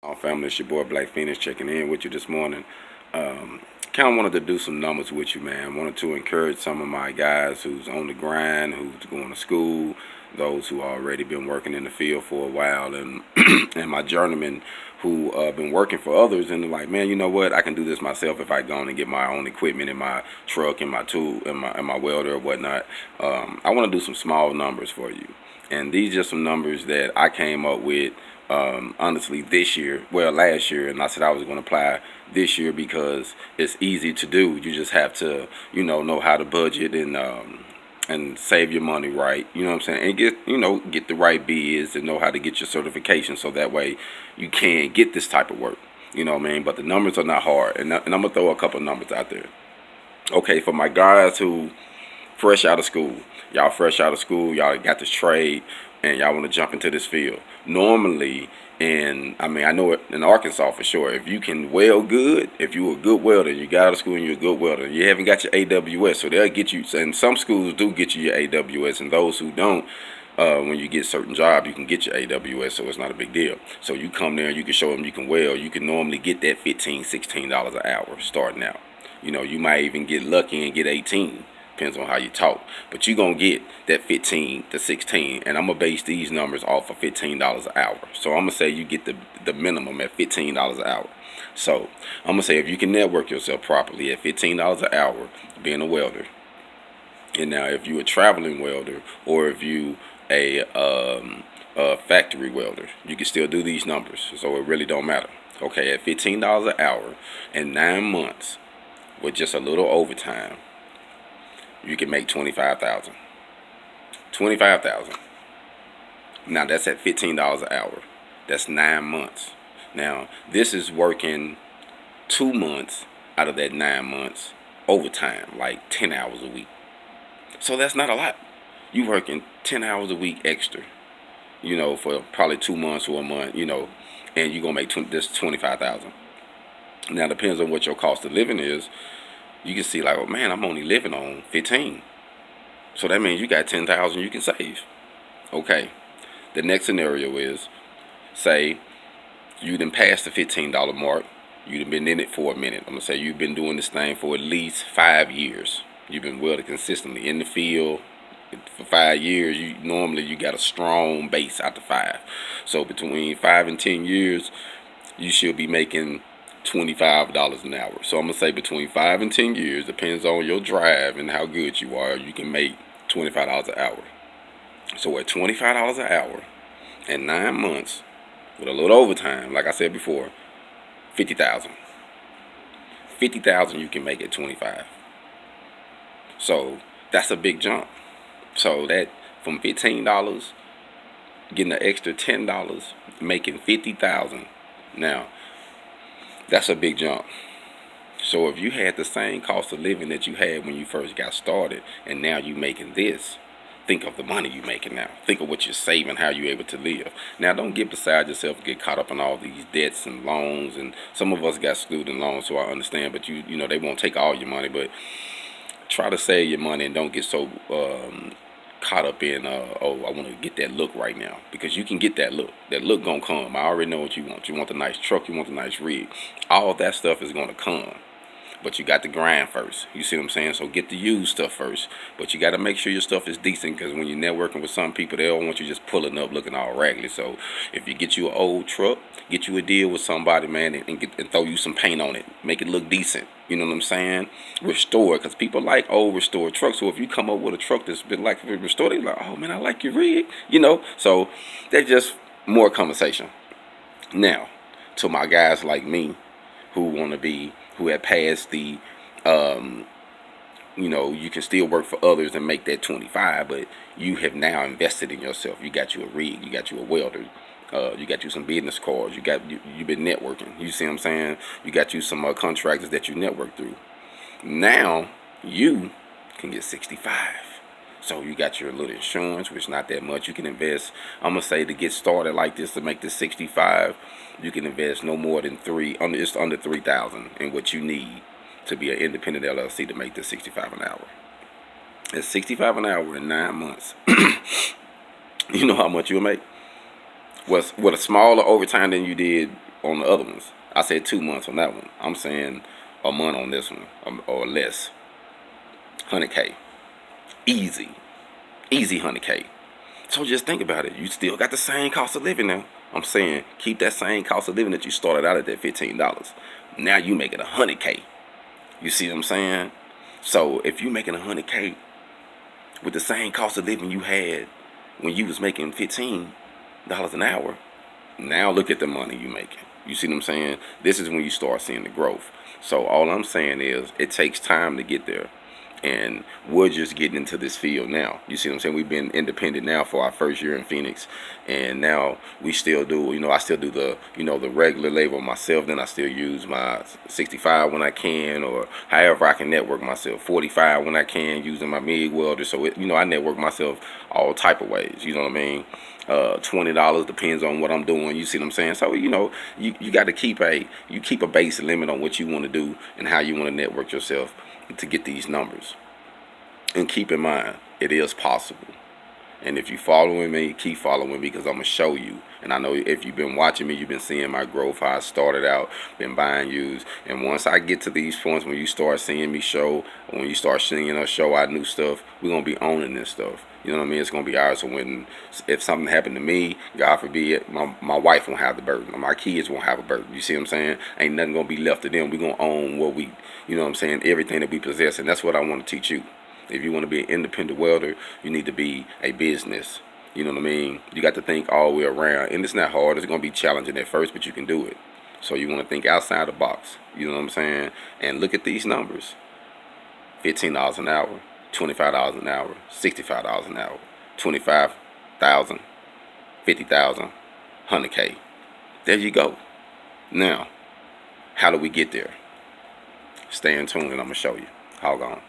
All family, it's your boy Black Phoenix checking in with you this morning. Kind of wanted to do some numbers with you, man. Wanted to encourage some of my guys who's on the grind, who's going to school, those who already been working in the field for a while, and and my journeymen who been working for others, and they're like, man, you know what? I can do this myself if I go on and get my own equipment in my truck and my tool and my welder or whatnot. I want to do some small numbers for you, and these are some numbers that I came up with honestly this year, well last year, and I said I was going to apply this year because it's easy to do. You just have to know how to budget and save your money right, you know what I'm saying, and get the right bids and know how to get your certification, so that way you can get this type of work, you know what I mean. But the numbers are not hard, and I'm gonna throw a couple numbers out there. Okay, for my guys who fresh out of school. Y'all fresh out of school, y'all got this trade, and y'all want to jump into this field. Normally, I know it in Arkansas for sure, if you can weld good, if you're a good welder, you got out of school and you're a good welder, you haven't got your AWS, so they'll get you, and some schools do get you your AWS, and those who don't, when you get certain jobs, you can get your AWS, so it's not a big deal. So you come there and you can show them you can weld. You can normally get that $15, $16 an hour starting out. You might even get lucky and get 18. Depends on how you talk, but you're gonna get that 15 to 16, and I'm gonna base these numbers off of $15 an hour. So I'm gonna say you get the minimum at $15 an hour. So I'm gonna say if you can network yourself properly at $15 an hour, being a welder, and now if you a traveling welder or if you a factory welder, you can still do these numbers. So it really don't matter. Okay, at $15 an hour and 9 months with just a little overtime, you can make 25,000. 25,000. Now that's at $15 an hour. That's 9 months. Now this is working 2 months out of that 9 months overtime, like 10 hours a week. So that's not a lot. You working 10 hours a week extra, for probably 2 months or a month, and you're gonna make this 25,000. Now it depends on what your cost of living is. You can see like, oh man, I'm only living on 15. So that means you got 10,000 you can save. Okay. The next scenario is, say you done passed the $15 mark. You done been in it for a minute. I'm gonna say you've been doing this thing for at least 5 years. You've been welding consistently in the field for 5 years. You got a strong base out the 5. So between 5 and 10 years, you should be making $25 an hour. So I'm gonna say between 5 and 10 years, depends on your drive and how good you are, you can make $25 an hour. So at $25 an hour and 9 months with a little overtime, like I said before, 50,000. 50,000 you can make at 25. So that's a big jump. So that from $15, getting an extra $10, making 50,000. Now that's a big jump. So if you had the same cost of living that you had when you first got started, and now you making this, think of the money you making now. Think of what you're saving, how you're able to live. Now don't get beside yourself and get caught up in all these debts and loans. And some of us got student loans, so I understand. But they won't take all your money. But try to save your money and don't get so caught up in oh, I want to get that look right now, because you can get that look. That look gonna come. I already know what you want. You want the nice truck, you want the nice rig. All of that stuff is gonna come, but you got to grind first. You see what I'm saying? So get the used stuff first, but you got to make sure your stuff is decent, because when you're networking with some people, they don't want you just pulling up looking all raggedy. So if you get you an old truck, get you a deal with somebody, man, and throw you some paint on it, make it look decent. You know what I'm saying? Restore it, because people like old restored trucks. So if you come up with a truck that's been like restored, they're like, oh man, I like your rig. So that's just more conversation. Now, to my guys like me who had passed the, you can still work for others and make that 25, but you have now invested in yourself. You got you a rig, you got you a welder, you got you some business cards, you've been networking. You see what I'm saying? You got you some contractors that you network through. Now you can get 65. So you got your little insurance, which not that much. You can invest, I'm gonna say, to get started like this, to make this 65, you can invest no more than it's under 3,000 in what you need to be an independent LLC to make this 65 an hour. At 65 an hour in 9 months, you know how much you'll make? With a smaller overtime than you did on the other ones. I said 2 months on that one. I'm saying a month on this one, or less. 100K. Easy. Easy 100K. So just think about it. You still got the same cost of living now. I'm saying keep that same cost of living that you started out at, that $15. Now you make it 100K. You see what I'm saying? So if you making 100K with the same cost of living you had when you was making $15 an hour, now look at the money you making. You see what I'm saying? This is when you start seeing the growth. So all I'm saying is it takes time to get there. And we're just getting into this field now. You see what I'm saying? We've been independent now for our first year in Phoenix, and now we still do, I still do the, the regular labor myself. Then I still use my 65 when I can, or however I can network myself. 45 when I can, using my MIG welder. So I network myself all type of ways. You know what I mean? $20 depends on what I'm doing. You see what I'm saying? So you got to keep a base limit on what you want to do and how you want to network yourself to get these numbers. And keep in mind, it is possible. And if you following me, keep following me, because I'm gonna show you. And I know if you've been watching me, you've been seeing my growth, how I started out, been buying used. And once I get to these points, when you start seeing me show, when you start seeing us show our new stuff, we're gonna be owning this stuff. You know what I mean? It's gonna be ours. So if something happened to me, God forbid, my wife won't have the burden, my kids won't have a burden. You see what I'm saying? Ain't nothing gonna be left to them. We're gonna own what we, you know what I'm saying, everything that we possess. And that's what I want to teach you. If you want to be an independent welder, you need to be a business. You know what I mean? You got to think all the way around. And it's not hard. It's going to be challenging at first, but you can do it. So you want to think outside the box. You know what I'm saying? And look at these numbers. $15 an hour, $25 an hour, $65 an hour, $25,000, $50,000, $100K. There you go. Now, how do we get there? Stay in tune and I'm going to show you. Hold on.